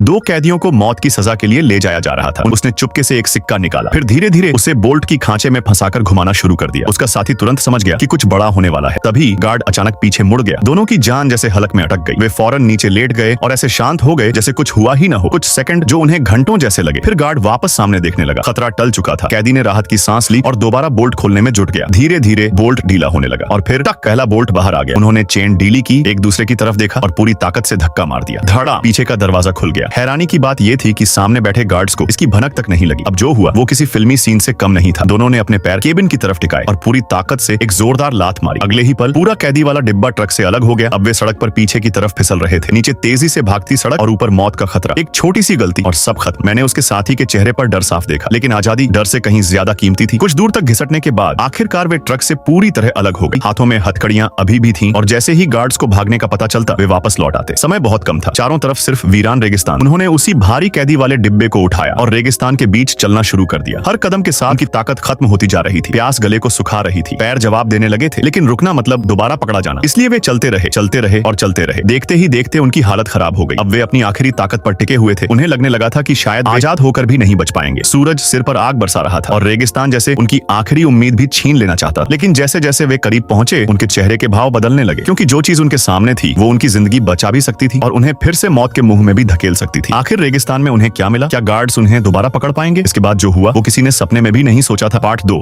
दो कैदियों को मौत की सजा के लिए ले जाया जा रहा था। उसने चुपके से एक सिक्का निकाला, फिर धीरे धीरे उसे बोल्ट की खांचे में फंसाकर घुमाना शुरू कर दिया। उसका साथी तुरंत समझ गया कि कुछ बड़ा होने वाला है। तभी गार्ड अचानक पीछे मुड़ गया। दोनों की जान जैसे हलक में अटक गई। वे फौरन नीचे लेट गए और ऐसे शांत हो गए जैसे कुछ हुआ ही न हो। कुछ सेकंड जो उन्हें घंटों जैसे लगे। फिर गार्ड वापस सामने देखने लगा। खतरा टल चुका था। कैदी ने राहत की सांस ली और दोबारा बोल्ट खोलने में जुट गया। धीरे धीरे बोल्ट ढीला होने लगा और फिर टक पहला बोल्ट बाहर आ गया। उन्होंने चेन ढीली की, एक दूसरे की तरफ देखा और पूरी ताकत से धक्का मार दिया। धड़ा, पीछे का दरवाजा खुल गया। हैरानी की बात यह थी कि सामने बैठे गार्ड्स को इसकी भनक तक नहीं लगी। अब जो हुआ वो किसी फिल्मी सीन से कम नहीं था। दोनों ने अपने पैर केबिन की तरफ टिकाए और पूरी ताकत से एक जोरदार लात मारी। अगले ही पल पूरा कैदी वाला डिब्बा ट्रक से अलग हो गया। अब वे सड़क पर पीछे की तरफ फिसल रहे थे। नीचे तेजी से भागती सड़क और ऊपर मौत का खतरा। एक छोटी सी गलती और सब खत्म। मैंने उसके साथी के चेहरे पर डर साफ देखा, लेकिन आजादी डर से कहीं ज्यादा कीमती थी। कुछ दूर तक घिसटने के बाद आखिरकार वे ट्रक से पूरी तरह अलग हो गई। हाथों में हथकड़ियां अभी भी थीं और जैसे ही गार्ड्स को भागने का पता चलता वे वापस लौट आते। समय बहुत कम था। चारों तरफ सिर्फ वीरान रेगिस्तान। उन्होंने उसी भारी कैदी वाले डिब्बे को उठाया और रेगिस्तान के बीच चलना शुरू कर दिया। हर कदम के साथ उनकी ताकत खत्म होती जा रही थी। प्यास गले को सुखा रही थी। पैर जवाब देने लगे थे, लेकिन रुकना मतलब दोबारा पकड़ा जाना। इसलिए वे चलते रहे और चलते रहे। देखते ही देखते उनकी हालत खराब हो गई। अब वे अपनी आखिरी ताकत पर टिके हुए थे। उन्हें लगने लगा था कि शायद आजाद होकर भी नहीं बच पाएंगे। सूरज सिर पर आग बरसा रहा था और रेगिस्तान जैसे उनकी आखिरी उम्मीद भी छीन लेना चाहता। लेकिन जैसे जैसे वे करीब पहुंचे उनके चेहरे के भाव बदलने लगे, क्योंकि जो चीज उनके सामने थी वो उनकी जिंदगी बचा भी सकती थी और उन्हें फिर से मौत के मुंह में भी धकेल सकती थी। आखिर रेगिस्तान में उन्हें क्या मिला? क्या गार्ड्स उन्हें दोबारा पकड़ पाएंगे? इसके बाद जो हुआ वो किसी ने सपने में भी नहीं सोचा था। पार्ट 2।